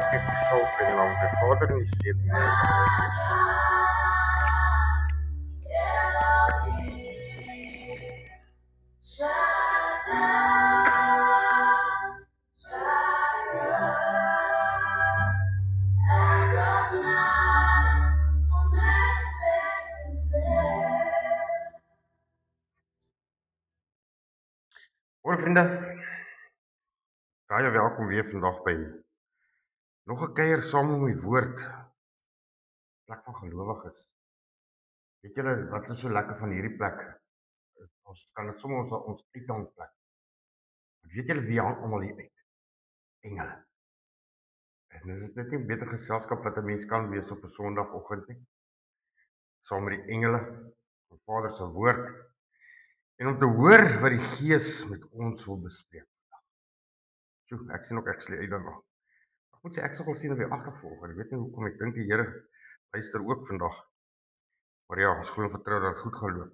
Ek sal vir die naam van die Vader en die Seun en die Heilige Gees. Hoor vriende, baie welkom weer vandag by nog 'n kuier saam om die woord, plek van gelowiges. Weet julle wat is so lekker van hierdie plek? Ons kan dit sommer ons uithangplek. Weet julle wie hang almal hier uit? Engele. En is dit nie 'n beter geselskap wat 'n mens kan wees op 'n Sondagoggend nie? Saam met die engele van Vader se woord en om te hoor wat die Gees met ons wil bespreek. Sjoe, ek sien ook ek slie uit daarna. Ek moet sê ek sal wel sien of jy agtervolg. Ek weet nie hoekom, ek dink die Here luister ook vandag. Maar ja, ons glo en vertrou dat dit goed gaan loop.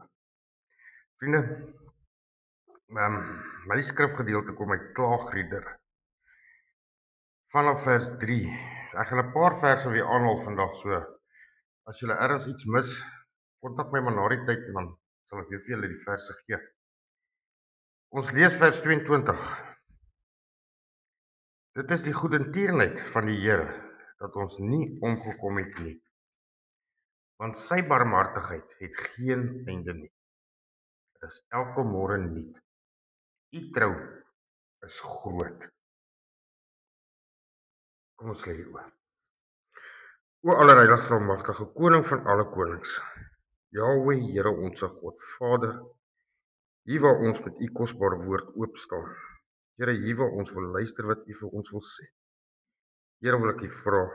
Vriende, my skrifgedeelte kom uit Klaagliedere vanaf vers 3. Ek gaan 'n paar verse weer aanhaal vandag, so as julle ergens iets mis, kontak my maar na die tyd en dan sal ek weer vir julle die verse gee. Ons lees vers 22. Dit is die goedertierenheid van die Here dat ons nie omgekom het nie, want sy barmhartigheid het geen einde nie. Dit is elke môre nuut. U trou is groot. Kom ons lê oor. O allerheiligste almagtige koning van alle konings, Jahweh, Here onsse God, Vader, hier waar ons met u kosbare woord oop staan. Here, hier waar ons wil luister wat u vir ons wil sê. Here, wil ek u vra,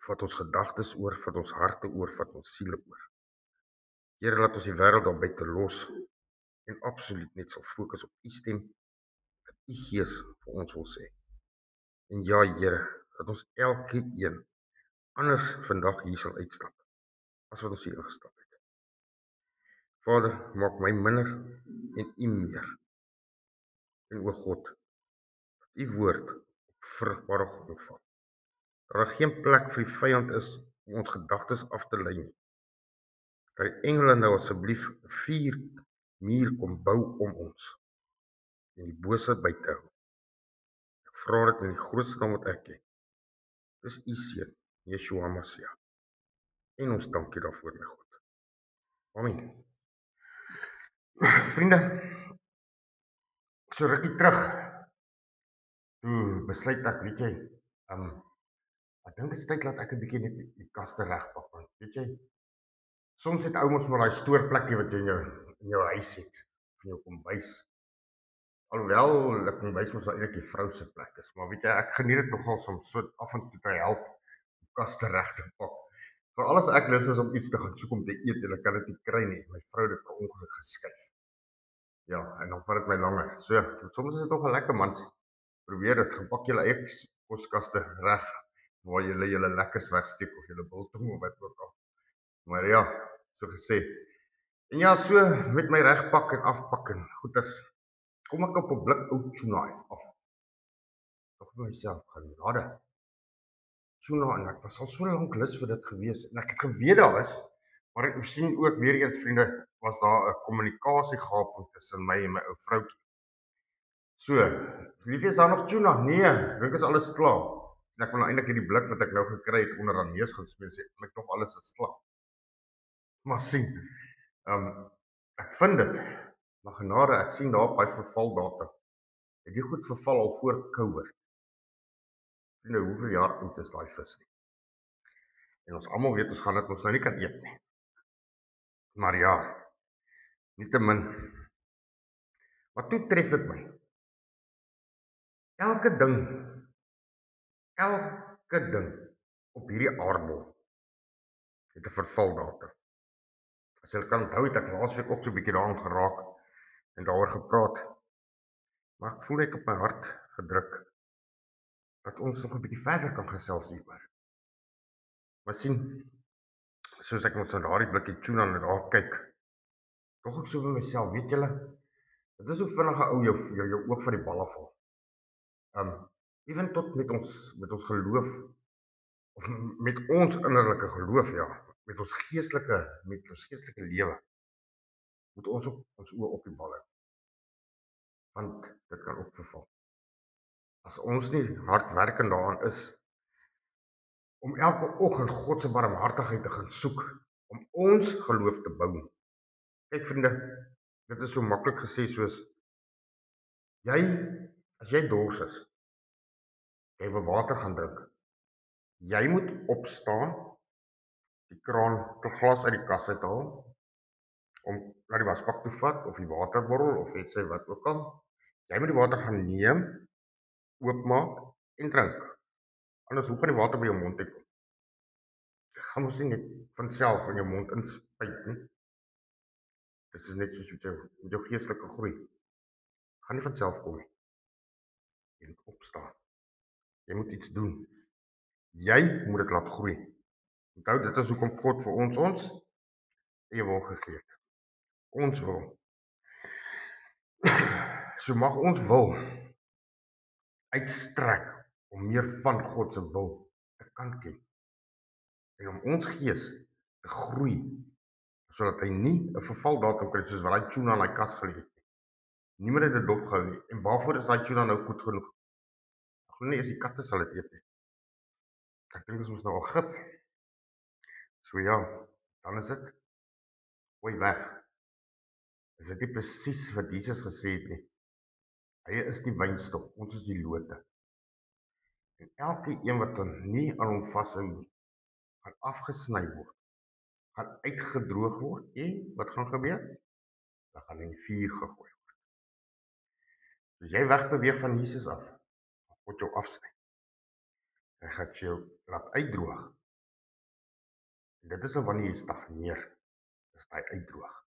vat ons gedagtes oor, vat ons harte oor, vat ons siele oor. Here, laat ons die wêreld daar buite los en absoluut net sal fokus op u stem, wat u Gees vir ons wil sê. En ja, Here, dat ons elkeen anders vandag hier sal uitstap, as wat ons hier ingestap het. Vader, maak my minder en u meer. En o God, dat u woord op vrugbare grond val. Dat daar geen plek vir die vyand is om ons gedagtes af te lei nie. Dat die engele nou asseblief 'n vuurmuur kom bou om ons en die bose buite hou. Ek vra dit in die grootste naam wat ek ken. Dis u seun, Yeshua Messia. En ons dankie daarvoor, my God. Amen. Vriende, so rukkie terug, toe besluit ek, weet jy, ek dink dit is tyd laat ek 'n bietjie net die kaste regpak, want weet jy, soms het ouens maar daai stoorplekkie wat jy in jou huis het, of in jou kombuis. Alhoewel, die kombuis mos eintlik die vrou se plek is, maar weet jy, ek geniet dit nogal soms so af en toe te help om kaste reg te pak. Veral as ek lus is om iets te gaan soek om te eet en ek kan dit nie kry nie, my vrou het dit per ongeluk geskuif. Ja, en dan vat dit my langer. So, soms is dit nog 'n lekker mansie. Probeer dit, gaan pak julle eie koskaste reg, waar julle lekkers wegsteek of julle biltong of wat ook al. Maar ja, so gesê. En ja, so met my regpak en afpak en goeders, kom ek op 'n blik ou tuna af. Tog myself genade. Tuna, en ek was al so lank lus vir dit gewees en ek het geweet daar is, maar ek sien ook weer eens vriende, was daar 'n kommunikasiegaping tussen my en my ou vroutjie. So, liefie, is daar nog tuna? Nee, dink is alles klaar. En ek wil nou eintlik hierdie blik wat ek nou gekry het onder haar neus gaan smeer sê, ek tog alles is klaar. Maar sien, ek vind dit, maar genade, ek sien daar op hy vervaldatum. Het die goed verval al voor COVID. Vriende, hoeveel jaar oud is daai vis nie? En ons almal weet, ons gaan dit ons nou nie kan eet nie. Maar ja, nietemin. Maar toe tref dit my. Elke ding op hierdie aardbol het 'n vervaldatum. As jy kan onthou, het ek laasweek ook so 'n bietjie daaraan geraak en daaroor gepraat. Maar ek voel net op my hart gedruk dat ons nog 'n bietjie verder kan gesels hieroor. Maar sien, soos ek met daardie blikkie tuna en daar kyk, tog ek so vir myself, weet julle, dit is hoe vinnig 'n ou jou oog van die bal afval. Ewen tot met ons geloof, of met ons innerlike geloof, ja, met ons geestelike lewe, moet ons op ons oë op die bal hou, want dit kan ook verval. As ons nie hardwerkend daaraan is, om elke oggend God se barmhartigheid te gaan soek, om ons geloof te bou. Kyk vriende, dit is so maklik gesê soos, as jy dors is, jy wil water gaan drink, jy moet opstaan, die glas uit die kas uithaal, om na die wasbak toe vat, of die waterborrel, of iets wat ook al, jy moet die water gaan neem, oopmaak, en drink. Anders, hoe kan die water by jou mond uitkom? Jy gaan ons nie net vanself in jou mond inspuit nie. Dit is net soos met jou geestelike groei. Gaan nie vanself kom nie. Jy moet opstaan. Jy moet iets doen. Jy moet dit laat groei. Onthou, dit is hoekom God vir ons eie wil gegee het. Ons wil. So mag ons wil uitstrek om meer van God se wil te kan ken. En om ons gees te groei, sodat hy nie 'n vervaldatum kry soos wat daai tuna in daai kas gelê het nie. Niemand het dit dopgehou nie. En waarvoor is daai tuna nou goed genoeg? Ek glo nie eens die katte sal dit eet nie. Ek dink dit is mos nou al gif. So ja, dan is dit gooi weg. Is dit nie presies wat Jesus gesê het nie? Hy is die wynstok, ons is die lote. En elke een wat nie aan hom vashou nie, gaan afgesny word, gaan uitgedroog word, en wat gaan gebeur? Dan gaan in die vuur gegooi word. As jy wegbeweeg van Jesus af, dan God jou afsny. Hy gaan jou laat uitdroog. En dit is nou wanneer jy stagneer, is hy uitdroog.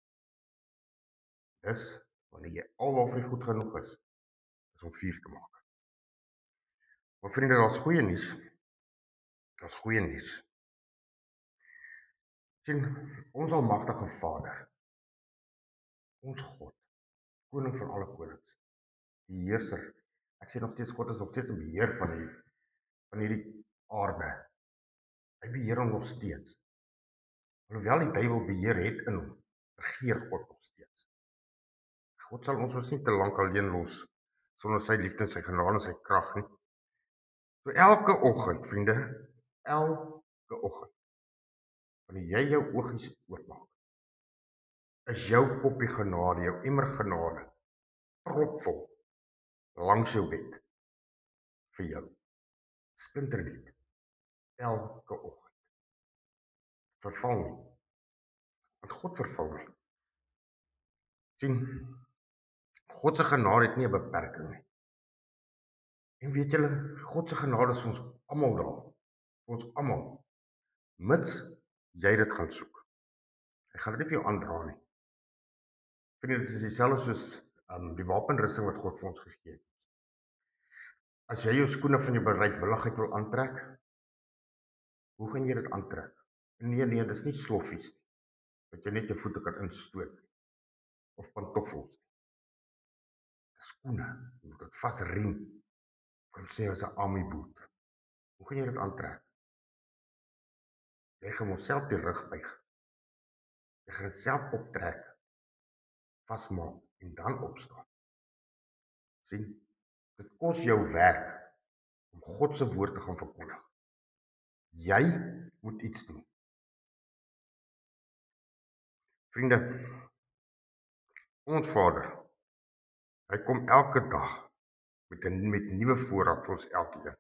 Dis wanneer jy alwaar goed genoeg is om vuur te maak. Maar vriende, daar's goeie nuus. Daar's goeie nuus. Sien, ons almagtige Vader, ons God, koning van alle konings, die heerser. Ek sê nog steeds, God is nog steeds in beheer van hierdie aarde. Hy beheer hom nog steeds. Alhoewel die duiwel beheer het in hom, regeer God nog steeds. God sal ons nie te lank alleen los, sonder sy liefde, sy genade en sy krag nie. So elke oggend, vriende, elke oggend, wanneer jy jou oogies oopmaak, is jou koppie genade, jou emmer genade, propvol, langs jou bed, vir jou, splinternuut, elke oggend, verval nie, want God verval nie. Sien, God se genade het nie 'n beperking nie. En weet julle, God se genade is vir ons almal daar, vir ons almal, mits jy dit gaan soek. Hy gaan dit nie vir jou aandra nie. Vriende, dit is dieselfde soos die wapenrusting wat God vir ons gegee het. As jy jou skoene van jou bereidwilligheid wil aantrek, hoe gaan jy dit aantrek? Nee, dit is nie sloffies nie, dat jy net jou voete kan instoot, of pantoffels. Skoene, jy moet dit vasriem, kan sê as 'n army boot. Hoe gaan jy dit aantrek? Jy gaan jouself die rug buig. Jy gaan dit self optrek, vasmaak en dan opstaan. Sien, dit kos jou werk om God se woord te gaan verkondig. Jy moet iets doen. Vriende, ons Vader, hy kom elke dag met nuwe voorraad vir ons elkeen.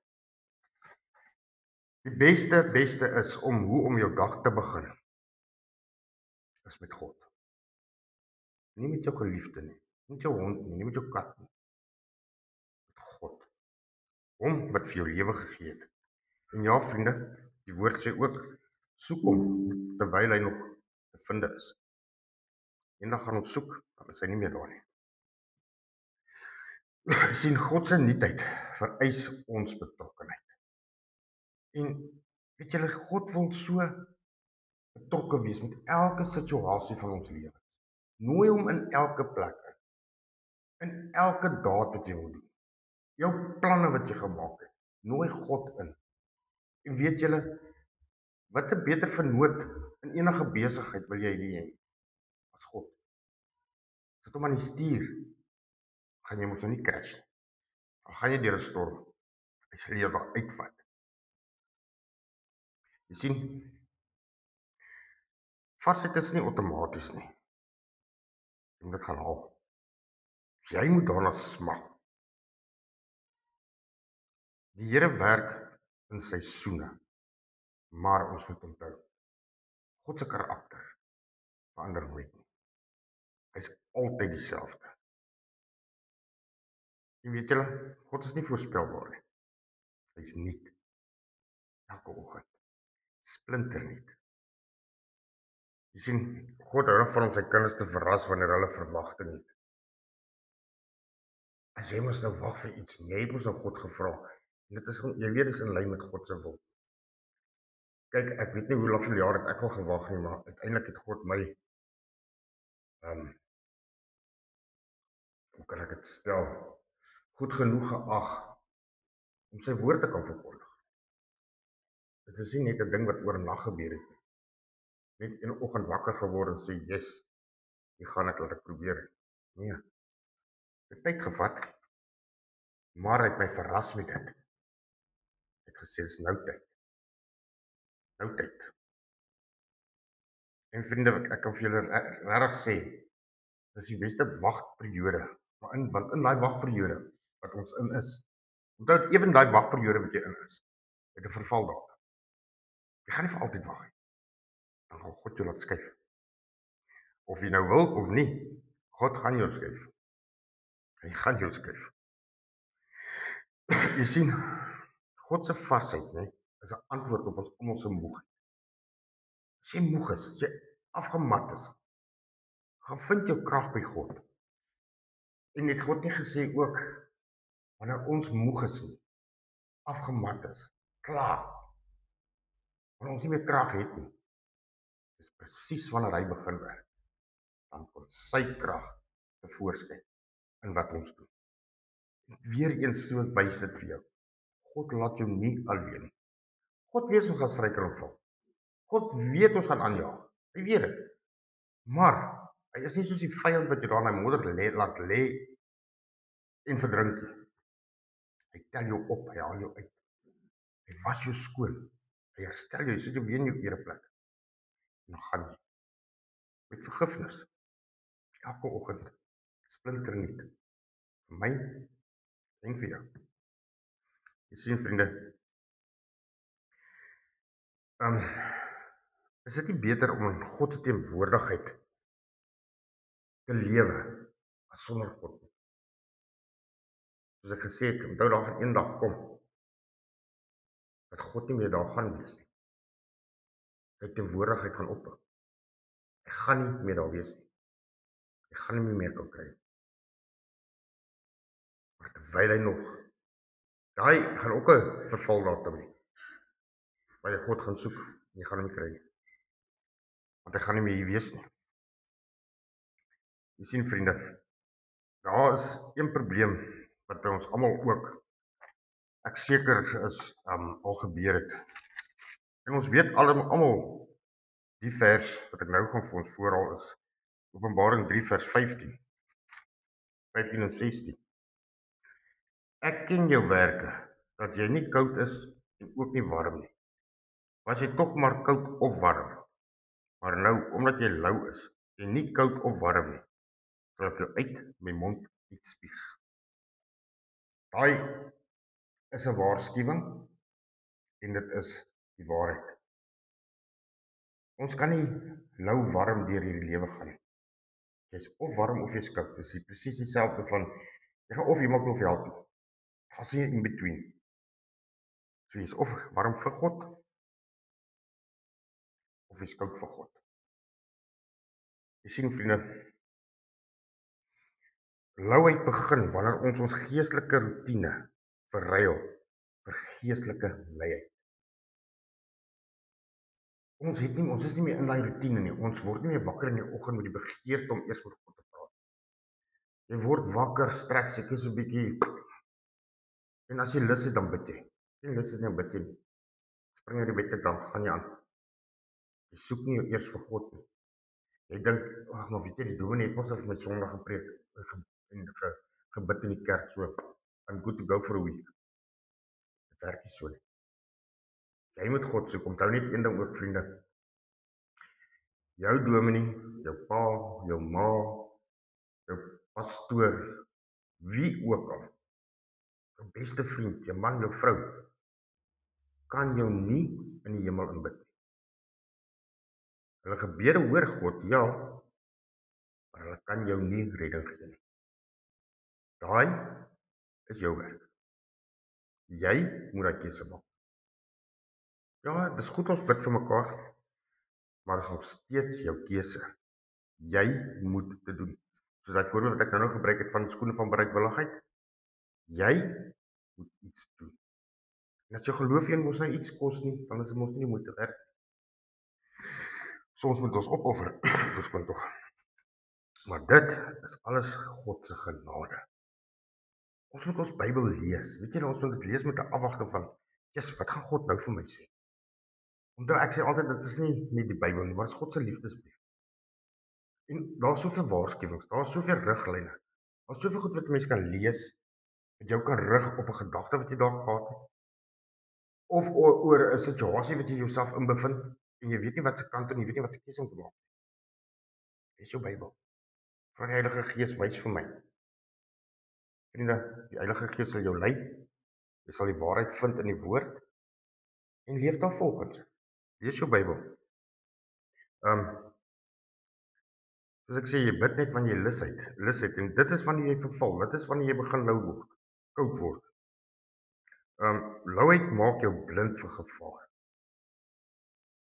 Die beste is om jou dag te begin, is met God. Nie met jou geliefde nie, nie met jou hond nie, nie met jou kat nie. Met God. Hom wat vir jou lewe gegee het. En ja, vriende, die woord sê ook, soek hom, terwyl hy nog te vind is. Eendag gaan ons soek, dan is hy nie meer daar nie. Sien, God se nuutheid vereis ons betrokkenheid. En weet julle, God wil so betrokke wees met elke situasie van ons lewens. Nooi hom in elke plek in elke daad wat jy wil doen. Jou planne wat jy gemaak het. Nooi God in. En weet julle, wat 'n beter vernoot in enige besigheid wil jy hê as God? Sit hom aan die stuur, gaan jy mos nou nie crash nie. Dan gaan jy deur 'n storm. Hy sal jou daar uitvat. Jy sien, varsheid is nie outomaties nie. Jy moet dit gaan haal. Jy moet daarna smag. Die Here werk in seisoene, maar ons moet onthou, God se karakter verander nooit nie. Hy's altyd dieselfde. En weet julle, God is nie voorspelbaar nie. Hy's nuut. Elke oggend. Splinternuut. Jy sien, God hou van om sy kinders te verras wanneer hulle verwagting het. As jy mos nou wag vir iets, jy het mos nou God gevra. En dit is, jy weet, dis in lyn met God se wil. Kyk, ek weet nie hoe lank vir jaar het ek al gewag nie, maar uiteindelik het God my hoe kan ek dit stel, goed genoeg geag om sy woord te kan verkondig. Dit is nie net 'n ding wat oor 'n nag gebeur het nie. Net in 'n oggend wakker geword en sê, yes, hier gaan ek, laat ek probeer. Nee, dit het tyd gevat, maar hy het my verras met dit. Hy het gesê, dis nou tyd. Nou tyd. En vriende, ek kan vir julle regtig sê, dis die beste wagperiode, want in daai wagperiode wat ons in is, onthou ewen daai wagperiode wat jy in is, het 'n verval dalk. Jy gaan nie vir altyd wag nie. Dan gaan God jou laat skuif. Of jy nou wil of nie, God gaan jou skuif. Hy gaan jou skuif. Jy sien, God se varsheid, nee, is 'n antwoord op ons almal se moegheid. As jy moeg is, as jy afgemat is, gaan vind jou krag by God. En het God nie gesê ook, wanneer ons moeg is nie, afgemat is, klaar, wanneer ons nie meer krag het nie, dis presies wanneer hy begin werk, dan kom sy krag tevoorskyn in wat ons doen. En weer eens so wys dit vir jou, God laat jou nie alleen. God weet ons gaan struikel en val. God weet ons gaan aanjaag. Hy weet dit. Maar hy is nie soos die vyand wat jy daar in die modder laat lê en verdrink nie. Hy tel jou op, hy haal jou uit. Hy was jou skoon. Hy herstel jou, hy sit jou weer in jou ereplek. En dan gaan jy met vergifnis. Elke oggend splinternuut. Vir my en vir jou. Jy sien, vriende, is dit nie beter om in God se teenwoordigheid te lewe as sonder God nie? Soos ek gesê het, onthou daar gaan eendag kom dat God nie meer daar gaan wees nie. Sy teenwoordigheid gaan ophou. Hy gaan nie meer daar wees nie. Hy gaan nie meer kan kry. Maar terwyl hy nog, daai gaan ook 'n vervaldatum hê. Waar jy God gaan soek en jy gaan hom nie kry nie. Want hy gaan nie meer hier wees nie. Jy sien, vriende, daar is een probleem wat by ons almal ook, ek seker is, al gebeur het. En ons weet almal die vers wat ek nou gaan vir ons voorhaal is Openbaring 3 vers 15 en 16. Ek ken jou werke, dat jy nie koud is en ook nie warm nie. Was jy tog maar koud of warm? Maar nou, omdat jy lou is en nie koud of warm nie, sal ek jou uit my mond uitspieg. Daai is 'n waarskuwing en dit is die waarheid. Ons kan nie lou warm deur hierdie lewe gaan nie. Jy's of warm of jy's koud. Dis presies dieselfde van jy gaan of iemand wil help nie. Daar's nie in between. So jy's of warm vir God of jy's koud vir God. Jy sien, vriende, louheid begin wanneer ons geestelike roetine verruil vir geestelike luiheid. Ons is nie meer in daai roetine nie. Ons word nie meer wakker in die oggend met die begeerte om eers met God te praat. Jy word wakker, strek seker so 'n bietjie. En as jy lus het, dan bid jy. Jy lus is nie bid nie. Spring uit die bed uit, dan gaan jy aan. Jy soek nie eers vir God nie. Jy dink, ag maar weet jy, die dominee het mos vir my Sondag gepreek en gebid in die kerk, so I'm good to go for a week. Dit werk nie so nie. Jy moet God soek. Onthou net een ding ook, vriende. Jou dominee, jou pa, jou ma, jou pastoor, wie ook al, jou beste vriend, jou man, jou vrou, kan jou nie in die hemel inbid nie. Hulle gebede hoor God, ja, maar hulle kan jou nie redding gee nie. Daai is jou werk. Jy moet daai keuse maak. Ja, dis goed ons bid vir mekaar, maar dit is nog steeds jou keuse. Jy moet dit doen. Soos daai voorbeeld wat ek nou gebruik het van skoene van bereidwilligheid. Jy moet iets doen. En as jou geloof een mos nou iets kos nie, dan is dit mos nie moeite werd. Soms moet ons opoffer, verskoon tog. Maar dit is alles God se genade. Ons moet ons Bybel lees. Weet jy, ons moet dit lees met 'n afwagting van, "Jesus, wat gaan God nou vir my sê?" Onthou, ek sê altyd dit is nie die Bybel nie, maar dit is God se liefdesbrief. En daar is soveel waarskuwings, daar is soveel riglyne. Daar is soveel goed wat mense kan lees, wat jou kan rig op 'n gedagte wat jy dalk gehad het. Of oor 'n situasie wat jy jouself in bevind en jy weet nie wat se kant en jy weet nie wat se keuse om te maak. Dis jou Bybel. Vra die Heilige Gees wys vir my. Vriende, die Heilige Gees sal jou lei. Jy sal die waarheid vind in die woord en leef daarvolgens. Lees jou Bybel. Soos ek sê, jy bid net wanneer jy lus het, en dit is wanneer jy verval, dit is wanneer jy begin lou word, koud word. Louheid maak jou blind vir gevaar.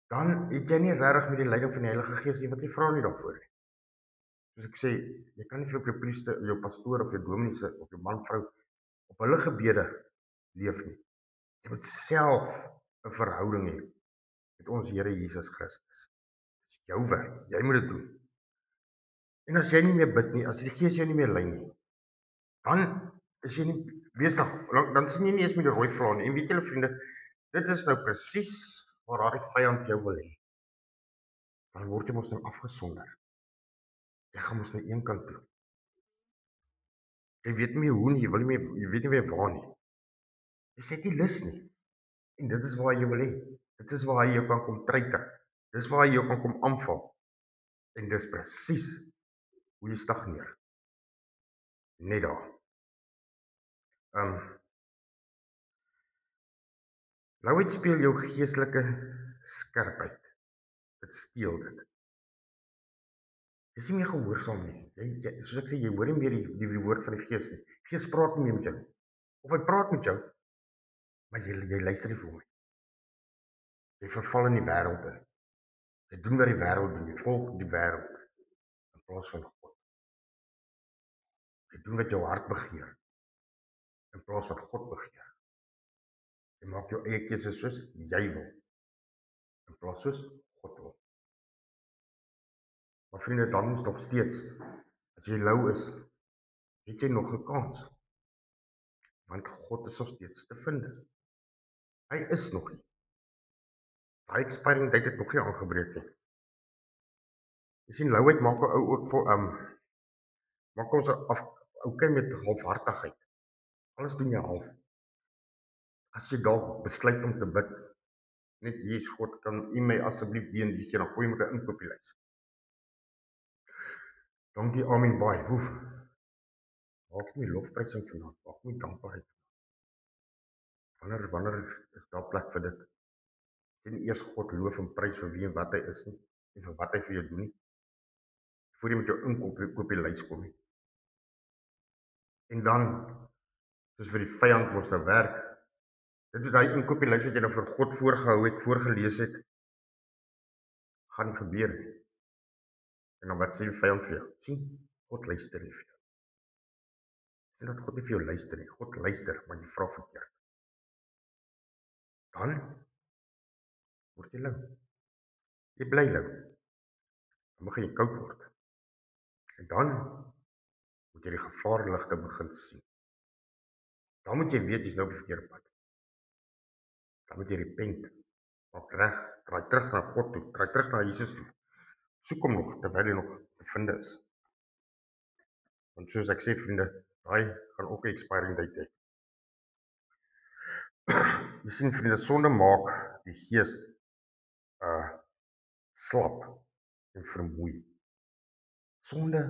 Dan het jy nie regtig met die leiding van die Heilige Gees nie, want jy vra nie daarvoor nie. Soos ek sê, jy kan nie vir op jou priester, jou pastoor of jou dominee of jou man, vrou op hulle gebede leef nie. Jy moet self 'n verhouding hê met ons Here Jesus Christus. Dis jou werk, jy moet dit doen. En as jy nie meer bid nie, as die Gees jou nie meer lei nie, dan is jy nie besig, dan sien jy nie eens met die rooi vlae nie. En weet julle vriende, dit is nou presies waar daardie vyand jou wil hê. Dan word jy mos nou afgesonder. Jy gaan mos na een kant toe. Jy weet nie meer hoe nie, jy weet nie meer waar nie. Jy sê nie lus nie. En dit is waar jy wil hê. Dit is waar hy jou kan kom treiter. Dis waar hy jou kan kom aanval. En dis presies hoe jy stagneer. Net daar. Louheid speel jou geestelike skerpheid. Dit steel dit. Jy is nie meer gehoorsaam nie. Soos ek sê, jy hoor nie meer die woord van die Gees nie. Gees praat nie meer met jou. Of hy praat met jou, maar jy luister nie vir hom nie. Jy verval in die wêreld in. Jy doen wat die wêreld doen. Jy volg die wêreld in plaas van God. Jy doen wat jou hart begeer in plaas van God begeer. Jy maak jou eie keuses soos jy wil in plaas soos God wil. Maar vriende, dan is nog steeds, as jy lou is, het jy nog 'n kans. Want God is nog steeds te vind. Hy is nog nie. Daai expiring date het nog nie aangebreek nie. Jy sien, louheid maak 'n ou ook vir maak ons okay met halfhartigheid. Alles doen jy half. As jy dalk besluit om te bid, net Jesus God, kan U my asseblief die en die gee, dan gooi jy met 'n inkopieslys. Dankie, amen, baie, woef. Maak my lofprysing vandag, maak my dankbaarheid. Wanneer is daar plek vir dit? Jy nie eers God loof en prys vir wie en wat hy is nie, en vir wat hy vir jou doen nie, voor jy met jou inkopieslys kom nie. En dan, soos vir die vyand mos nou werk, dit is daai inkopieslys wat jy nou vir God voorgehou het, voorgelees het, gaan nie gebeur nie. En dan wat sê die vyand vir jou? Sien, God luister nie vir jou. Sien dat God nie vir jou luister nie. God luister, maar jy vra verkeerd. Dan word jy lou. Jy bly lou. Dan begin jy koud word. En dan moet jy die gevaarligte begin sien. Dan moet jy weet jy's nou op die verkeerde pad. dan moet jy repent, maak reg, draai terug na God toe, draai terug na Jesus toe. Soek hom nog, terwyl hy nog te vind is. Want soos ek sê, vriende, daai gaan ook 'n expiring date hê. Jy sien, vriende, sonde maak die gees slap en vermoei. Sonde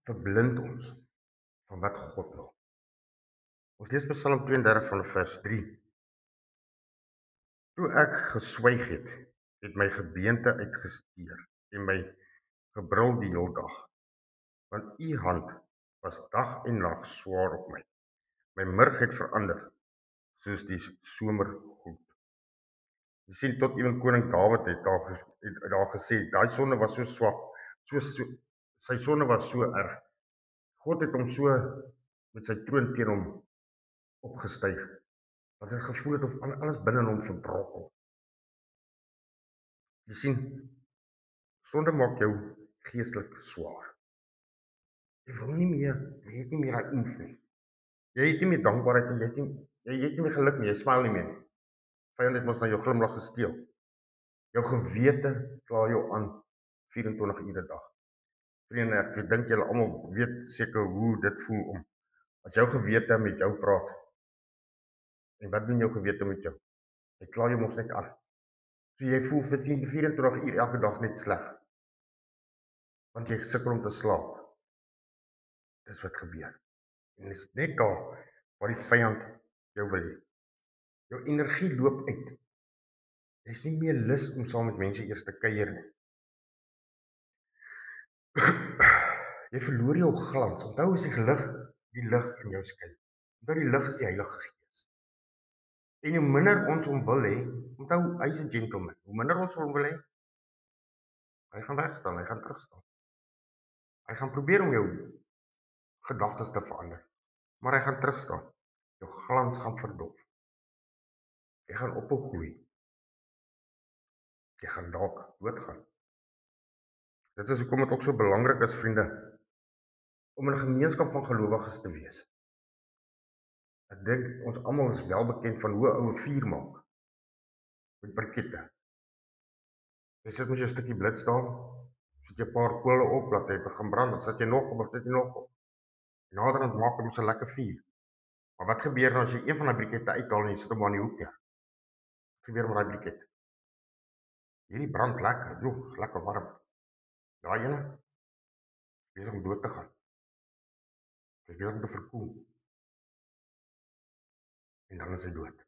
verblind ons van wat God wil. Ons lees Psalm 32 van vers 3. Toe ek geswyg het, het my gebeente uitgesteer en my gebrul die heel dag. Want u hand was dag en nag swaar op my. My murg het verander soos die somergloed. Jy sien, tot iemand koning Dawid het daar gesê, daai sonde was so swak, sy sonde was so erg. God het hom so met sy troon teen hom opgestyg, dat hy gevoel het of alles binne hom verbrokkel. Jy sien, sonde maak jou geestelik swaar. Jy wil nie meer, jy het nie meer daai oef nie. Jy het nie meer dankbaarheid nie, jy het nie meer geluk nie, jy smile nie meer nie. Vyand het mos na jou glimlag gesteel. Jou gewete kla jou aan 24 ure 'n dag. Vriende, ek dink julle almal weet seker hoe dit voel om as jou gewete met jou praat. En wat doen jou gewete met jou? Hy kla jou mos net aan. So jy voel vir 24 uur elke dag net sleg. Want jy sukkel om te slaap. Dis wat gebeur. En dit is net daar waar die vyand jou wil hê. Jou energie loop uit. Jy is nie meer lus om saam met mense eers te kuier nie. Jy verloor jou glans. Onthou is die lig in jou skyn. Onthou die lig is die Heilige Gees. En hoe minder ons hom wil hê, onthou hy is 'n gentleman. Hoe minder ons hom wil hê, hy gaan wegstaan, hy gaan terugstaan. Hy gaan probeer om jou gedagtes te verander, maar hy gaan terugstaan. Jou glans gaan verdof. Jy gaan ophou groei. Jy gaan dalk doodgaan. Dit is hoekom dit ook so belangrik is, vriende, om in 'n gemeenskap van gelowiges te wees. Ek dink ons almal is wel bekend van hoe 'n ou vuur maak met brikette. Jy sit met jou stukkie blitsstaal, sit jy 'n paar kole op, laat hy begin brand, dan sit jy nog op, En naderhand maak hom so lekker vuur. Maar wat gebeur nou as jy een van die brikette uithaal en jy sit hom aan die hoek neer? Wat gebeur met daai briket? Hierdie brand lekker, is lekker warm. Daai ene is besig om dood te gaan. Hy is besig om te verkoel. En dan is hy dood.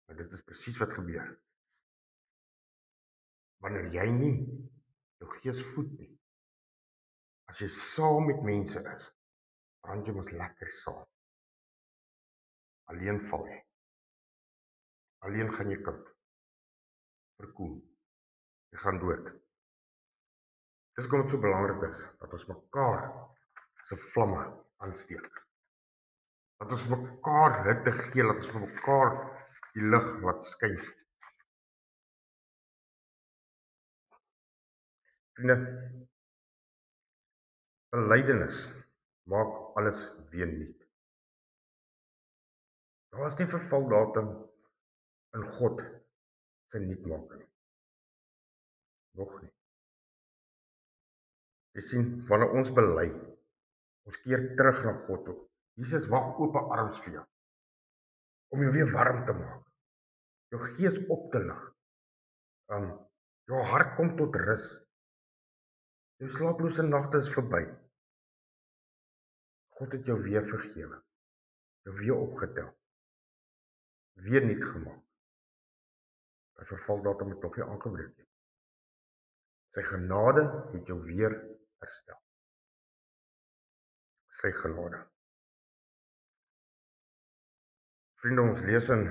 Maar dit is presies wat gebeur. Wanneer jy nie jou gees voed nie, as jy saam met mense is, brand jy mos lekker saam. Alleen val jy. Alleen gaan jy koud. Verkoel. Jy gaan dood. Dis hoekom dit so belangrik is, dat ons mekaar se vlamme aansteek. Dat ons mekaar hitte gee, dat ons vir mekaar die lig laat skyn. Vriende, belydenis maak alles weer nuut. Daar is nie vervaldatum in God se nuutmaking. Nog nie. Jy sien, wanneer ons bely, ons keer terug na God toe. Jesus wag oop arms vir jou, om jou weer warm te maak, jou gees op te lig, jou hart kom tot rus, jou slaaplose nagte is verby. God het jou weer vergewe, jou weer opgetel, weer nuut gemaak. Hy vervaldatum het nog nie aangebreek nie. Sy genade het jou weer herstel. Sy genade. Vriende, ons lees in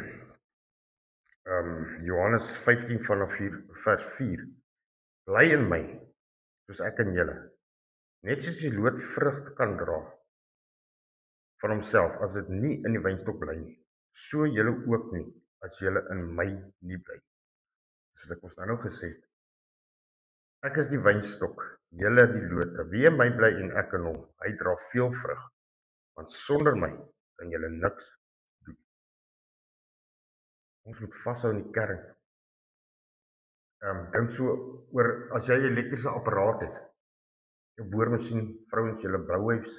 Johannes 15 vanaf vers 4. Bly in my, soos ek in julle. Net soos die loot vrug kan dra van homself, as dit nie in die wynstok bly nie. So julle ook nie, as julle in my nie bly. Soos ek ons nou gesê het. Ek is die wynstok, julle die lote. Wie in my bly en ek in hom, hy dra veel vrug, want sonder my kan julle niks doen. Ons moet vashou in die kern. Dink so oor, as jy 'n elektriese apparaat het, jou boormasjien, vrouens, julle brouhuis,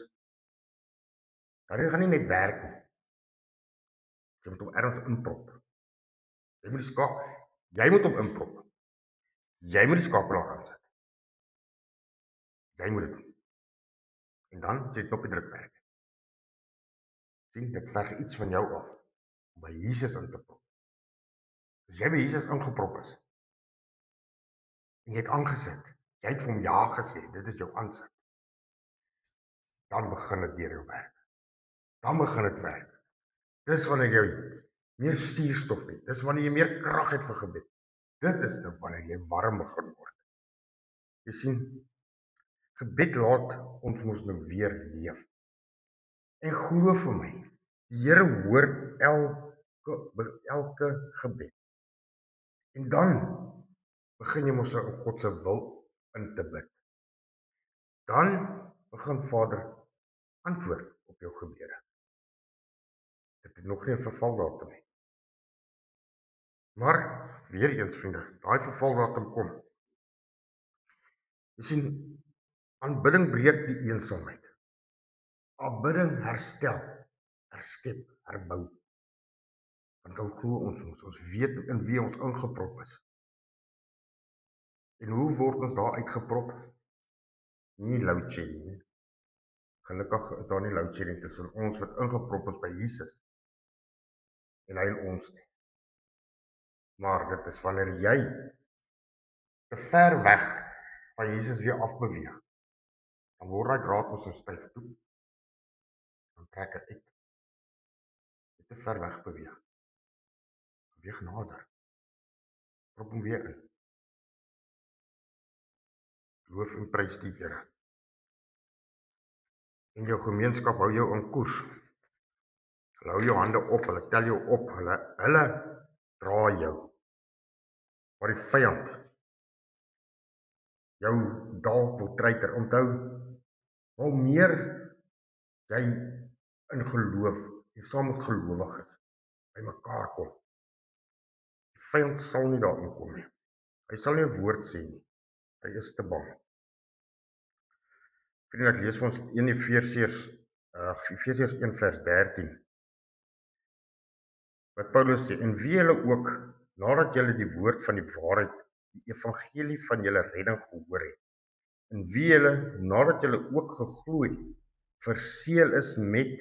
dan gaan nie net werk nie. Jy moet hom ergens inprop. Jy moet hom inprop. Jy moet die skakelaar aansit. Jy moet dit doen. En dan sê dit op die drukwerk. Sien, dit verg iets van jou af om by Jesus in te prop. As jy by Jesus ingeprop is en jy het aangesit, jy het vir hom ja gesê, dit is jou aansit, dan begin dit deur jou werk. Dan begin dit werk. Dis wanneer jy meer suurstof het. Dis wanneer jy meer krag het vir gebed. Dit is nou wanneer jy warm begin word. Jy sien, gebed laat ons mos nou weer leef. En glo vir my, die Here hoor elke gebed. En dan begin jy mos in God se wil in te bid. Dan begin Vader antwoord op jou gebede. Dit het nog nie 'n vervaldatum nie. Maar weer eens vriende, daai vervaldatum kom. Jy sien, aanbidding breek die eensaamheid. Aanbidding herstel, herskep, herbou. Want dan glo ons weet in wie ons ingeprop is. En hoe word ons daar uitgeprop? Nie load shedding nie. Gelukkig is daar nie load shedding tussen ons wat ingeprop is by Jesus en hy en ons nie. Maar dit is wanneer jy te ver weg van Jesus weer afbeweeg, dan word hy draad ons so styf toe, dan trek hy uit. Jy te ver weg beweeg. Beweeg nader. Prop hom weer in. Loof en prys die Here. En jou gemeenskap hou jou in koers. Hulle hou jou hande op, hulle tel jou op, hulle dra jou. Maar die vyand jou dalk wil treiter. Onthou, hoe meer jy in geloof en saam met gelowiges by mekaar kom, die vyand sal nie daarin kom nie. Hy sal nie 'n woord sê nie. Hy is te bang. Vriende, ek lees vir ons 1 Efesiërs 1 vers 13. Wat Paulus sê, en wie julle ook, nadat julle die woord van die waarheid, die evangelie van julle redding gehoor het, en wie julle, nadat julle ook geglo het, verseël is met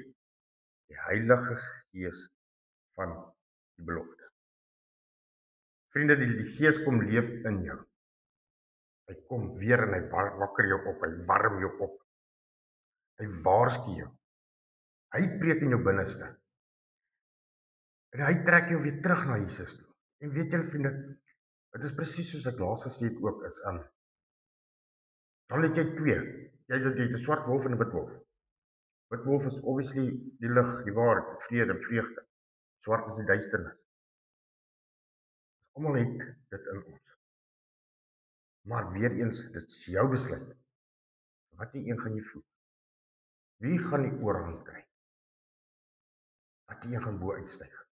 die Heilige Gees van die belofte. Vriende, die Gees kom leef in jou. Hy kom weer en hy wakker jou op, hy warm jou op. Hy waarsku jou. Hy preek in jou binneste. En hy trek jou weer terug na Jesus toe. En weet julle vriende, dit is presies soos ek laas gesê het ook is, dan het jy twee. Jy het 'n swart wolf en 'n wit wolf. Wit wolf is obviously die lig, die waarheid, die vrede en vreugde. Swart is die duisternis. Almal het dit in ons. Maar weer eens, dit is jou besluit. Wat die een gaan jy voel? Wie gaan die oorhand kry? Wat die een gaan bo uitstyg?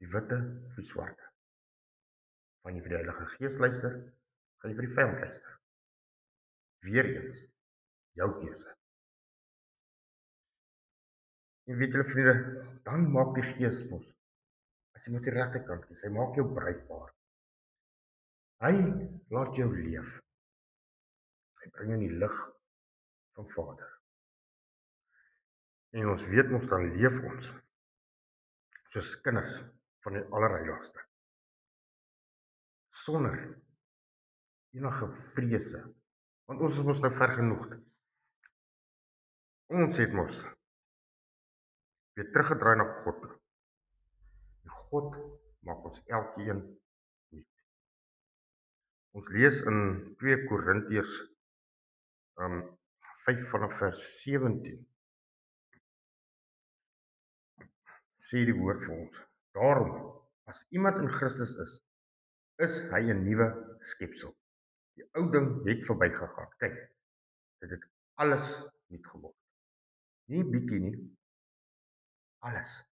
Die witte of die swarte? Gaan jy vir die Heilige Gees luister? Gaan jy vir die vyand luister? Weer eens, jou keuse. En weet julle vriende, dan maak die Gees mos, as jy met die regte kant kies, hy maak jou bruikbaar. Hy laat jou leef. Hy bring in die lig van Vader. En ons weet mos, dan leef ons soos kinders van die Allerheiligste. Sonder enige vrese. Want ons is mos nou vergenoegd. Ons het mos weer teruggedraai na God. En God maak ons elkeen nuut. Ons lees in 2 Korintiërs 5 vanaf vers 17. Sê die woord vir ons. Daarom, as iemand in Christus is hy 'n nuwe skepsel. Die ou ding het verbygegaan. Kyk, dit het alles nuut geword. Nie bietjie nie, alles.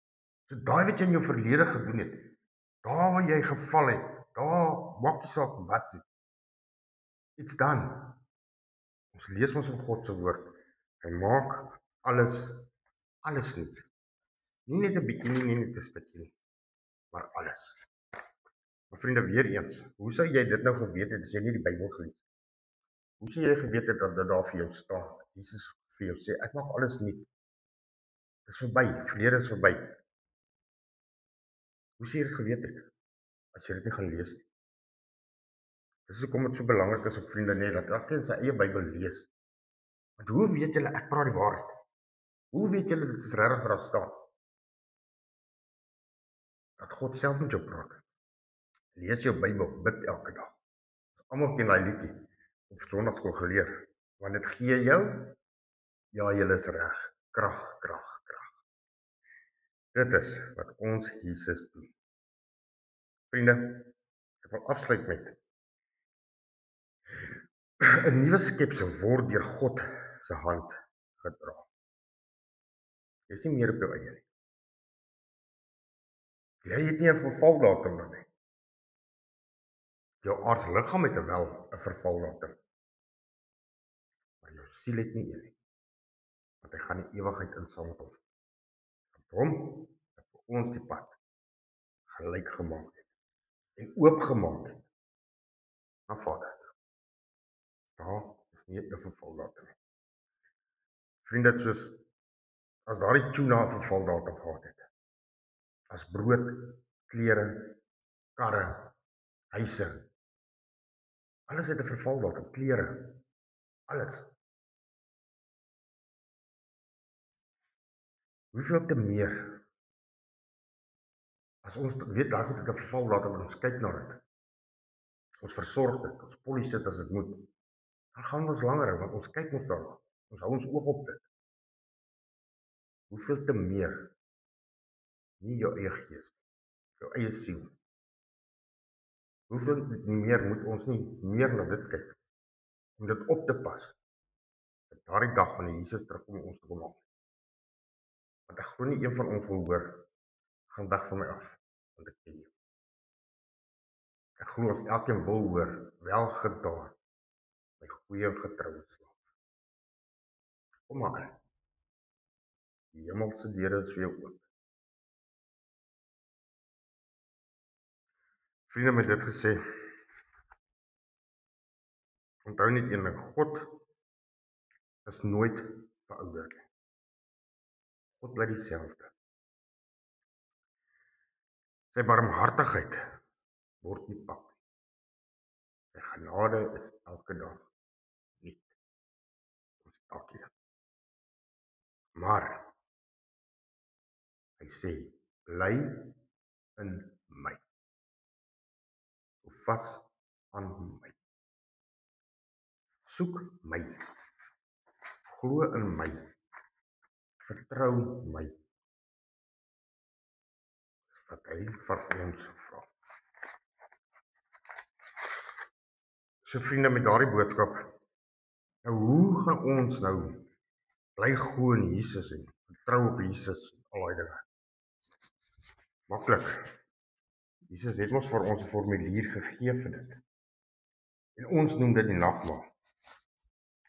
So daai wat jy in jou verlede gedoen het, Daar waar jy geval het, daar maak nie saak wat nie. It's done. Ons lees ons in God se woord. Hy maak alles nuut. Nie net 'n bietjie nie, nie net 'n stukkie nie, maar alles. Maar vriende, weer eens, hoe sou jy dit nou geweet het as jy nie die Bybel gelees het? Hoe sou jy geweet het dat dit daar vir jou staan? Jesus vir jou sê, ek maak alles nuut. Dit is verby, verlede is verby. Hoe sou jy dit geweet het as jy dit nie gelees het? Dis hoekom dit so belangrik is op vriende net dat elkeen sy eie Bybel lees. Want hoe weet julle ek praat die waarheid? Hoe weet julle dit is regtig wat daar staan? Dat God self met jou praat. Lees jou Bybel, bid elke dag. Almal ken daai liedjie op sonnaarskool geleer. Want dit gee jou, ja, julle is reg, krag. Dit is wat ons Jesus doen. Vriende, ek wil afsluit met 'n nuwe skepsel word deur God se hand gedra. Jy is nie meer op jou eie nie. Jy het nie 'n vervaldatum nie. Jou aardsliggaam het wel 'n vervaldatum. Maar jou siel het nie een nie. Want hy gaan die ewigheid in saam met ons. Hom het vir ons die pad gelyk gemaak het en oopgemaak het na Vader. Daar is nie 'n vervaldatum nie. Vriende, soos as daardie tuna 'n vervaldatum gehad het, as brood, klere, karre, huise, alles het 'n vervaldatum, klere, alles. Hoeveel te meer as ons weet daai goed het 'n vervaldatum en ons kyk na dit. Ons versorg dit, ons polies dit as dit moet. Dan gaan ons langer hou, want ons kyk ons daarna. Ons hou ons oog op dit. Hoeveel te meer nie jou eie gees, jou eie siel. Hoeveel meer moet ons nie meer na dit kyk om dit op te pas. Dat daardie dag wanneer Jesus terugkom ons te kom haal. Want ek glo nie een van ons wil hoor, gaan weg van my af, want ek ken jou. Ek glo ons elkeen wil hoor, wel gedaan, my goeie en getroue slaaf. Kom maar in. Die hemelse deure is vir jou oop. Vriende, met dit gesê, onthou net een ding, God is nooit verouder nie. God bly dieselfde. Sy barmhartigheid word nie pap nie. Sy genade is elke dag nuut. Ons elkeen. Maar hy sê, bly in my. Hou vas aan my. Soek my. Glo in my. Vertrou my. Wat hy van ons vra. So vriende, met daardie boodskap, nou hoe gaan ons nou bly glo in Jesus en vertrou op Jesus en al daai dinge? Maklik. Jesus het ons vir ons 'n formulier gegee vir dit. En ons noem dit die nagmaal.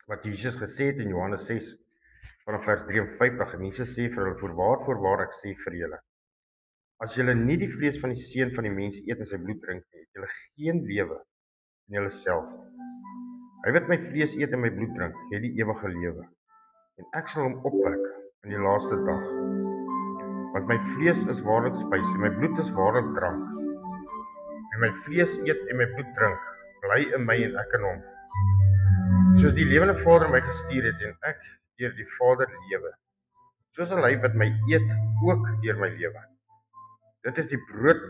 Wat Jesus gesê het in Johannes 6 vanaf vers 53, en Jesus sê vir hulle, voorwaar ek sê vir julle, as julle nie die vlees van die seun van die mens eet en sy bloed drink nie, het julle geen lewe in julle self nie. Hy wat my vlees eet en my bloed drink, het die ewige lewe. En ek sal hom opwek in die laaste dag. Want my vlees is waarlik spys en my bloed is waarlik drank. En my vlees eet en my bloed drink, bly in my en ek in hom. Soos die lewende Vader my gestuur het en ek deur die Vader lewe. So sal hy wat my eet ook deur my lewe. Dit is die brood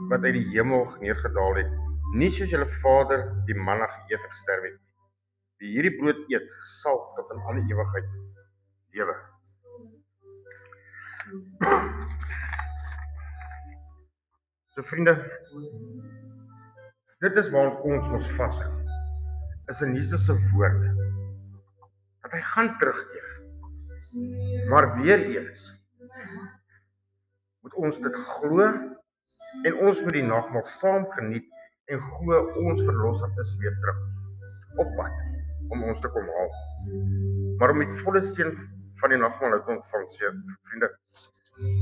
wat uit die hemel neergedaal het. Nie soos julle Vader die manna geëet en gesterf het. Wie hierdie brood eet, sal tot in alle ewigheid lewe. So vriende, dit is waar ons vashou. Is in Jesus se woord. Dat hy gaan terugkeer. Maar weer eens moet ons dit glo En ons moet die nagmaal saam geniet en glo ons verlosser is weer terug op pad om ons te kom haal. Maar om die volle seën van die nagmaal nou te ontvang, vriende,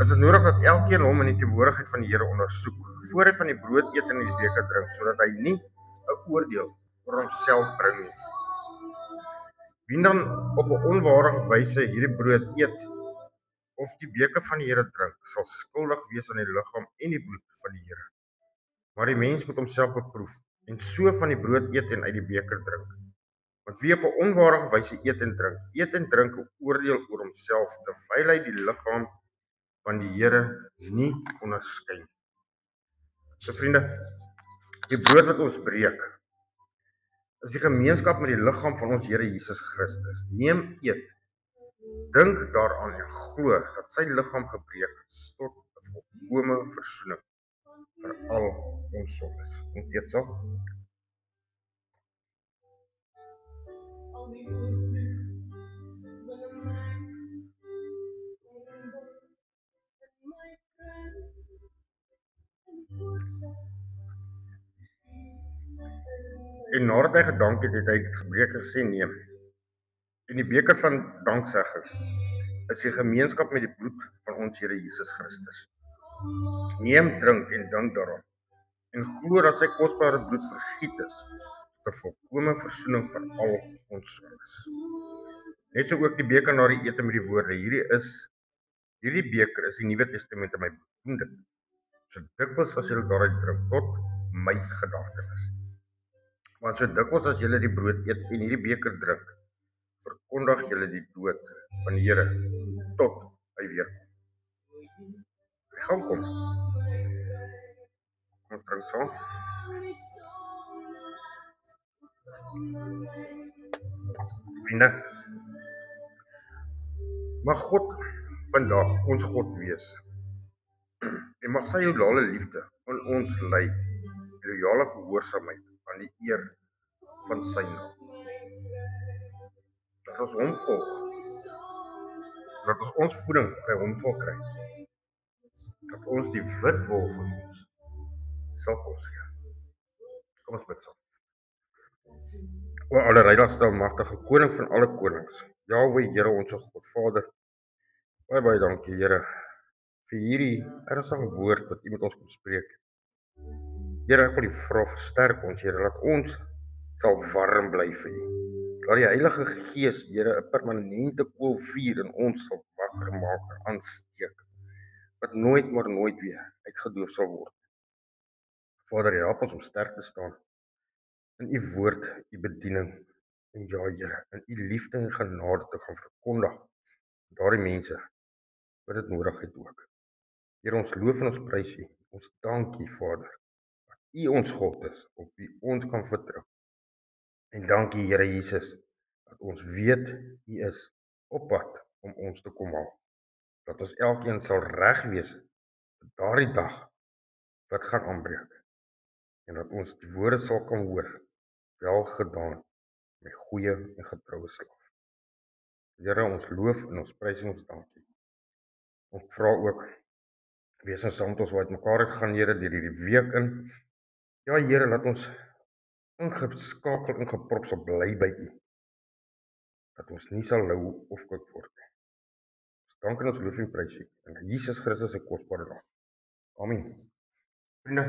is dit nodig dat elkeen hom in die teenwoordigheid van die Here ondersoek, voor hy van die brood eet en die beker drink, sodat hy nie 'n oordeel oor homself bring nie. Wie dan op 'n onwaardige wyse hierdie brood eet of die beker van die Here drink, sal skuldig wees aan die liggaam en die bloed van die Here. Maar die mens moet homself beproef en so van die brood eet en uit die beker drink. Want wie op 'n onwaardige wyse eet en drink 'n oordeel oor homself, terwyl hy die liggaam van die Here nie onderskei nie. So vriende, die brood wat ons breek, is die gemeenskap met die liggaam van ons Here Jesus Christus. Neem, eet, dink daaraan en glo dat sy liggaam gebreek is tot 'n volkome versoening vir al ons sondes. Ons eet saam. En nadat hy gedank het, het hy dit gebreek en gesê, neem. En die beker van danksegging is die gemeenskap met die bloed van ons Here Jesus Christus. Neem, drink en dink daaraan en glo dat sy kosbare bloed vergiet is vir volkome versoening vir al ons sondes. Net so ook die beker na die ete met die woorde, hierdie beker is die Nuwe Testament in my bloed. Doen dit so dikwels as julle daaruit drink tot my gedagtenis. Want so dikwels as julle die brood eet en hierdie beker drink, verkondig julle die dood van die Here tot hy weer kom. Hy gaan kom. Ons drink saam. Vriende, mag God vandag ons God wees. En mag sy loyale liefde in ons lei, loyale gehoorsaamheid aan die eer van sy naam. Dat ons hom volg, dat ons voeding by hom sal kry, dat ons die wit wol van ons sal kos gee. Kom ons bid saam. O allerheiligste almagtige koning van alle konings, Jahwe, Here ons God, Vader, baie dankie Here vir hierdie ernstige woord wat U met ons kom spreek. Here, ek wil U vra, versterk ons Here, dat ons sal warm bly vir U. Dat die Heilige Gees, Here, 'n permanente koolvuur in ons sal wakker maak en aansteek, wat nooit weer uitgedoof sal word. Vader, help ons om sterk te staan in U woord, U bediening, en ja, Here, in U liefde en genade te gaan verkondig aan daardie mense wat dit nodig het ook. Here, ons loof en ons prys U. Ons dank U, Vader, dat U ons God is, op wie ons kan vertrou. En dankie, Here Jesus, dat ons weet U is op pad om ons te kom haal. Dat ons elkeen sal reg wees vir daardie dag wat gaan aanbreek. En dat ons die woorde sal kan hoor, wel gedaan, my goeie en getroue slaaf. Here, ons loof en ons prys en ons dankie. Ons vra ook, wees ons saam met ons wat mekaar het gaan, Here, deur hierdie week in. Ja, Here, laat ons ingeskakel en geprop sal bly by U. Dat ons nie sal lou of koud word nie. Ons dank en ons loof en prys U in Jesus Christus se kosbare naam. Amen. Vriende,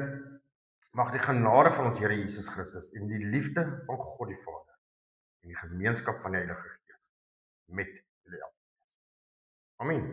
mag die genade van ons Here Jesus Christus en die liefde van God die Vader en die gemeenskap van die Heilige Gees met julle elkeen. Amen.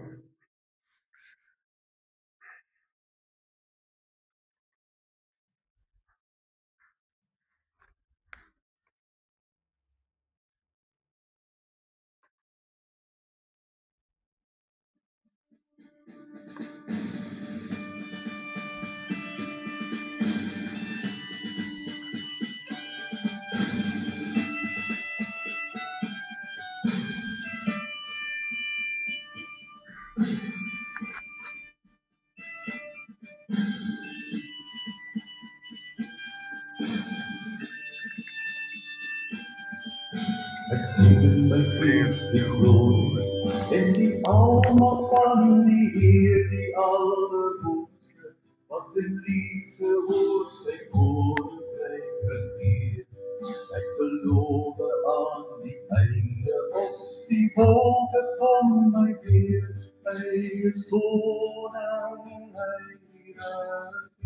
Ek sien my prys die glorie en die almacht van die eer, die allerhoogste, wat en liefde oor sy koninkryk regeer. Ek beloof aan die einde op die wolke kom my weer. Hy is koning, hy regeer.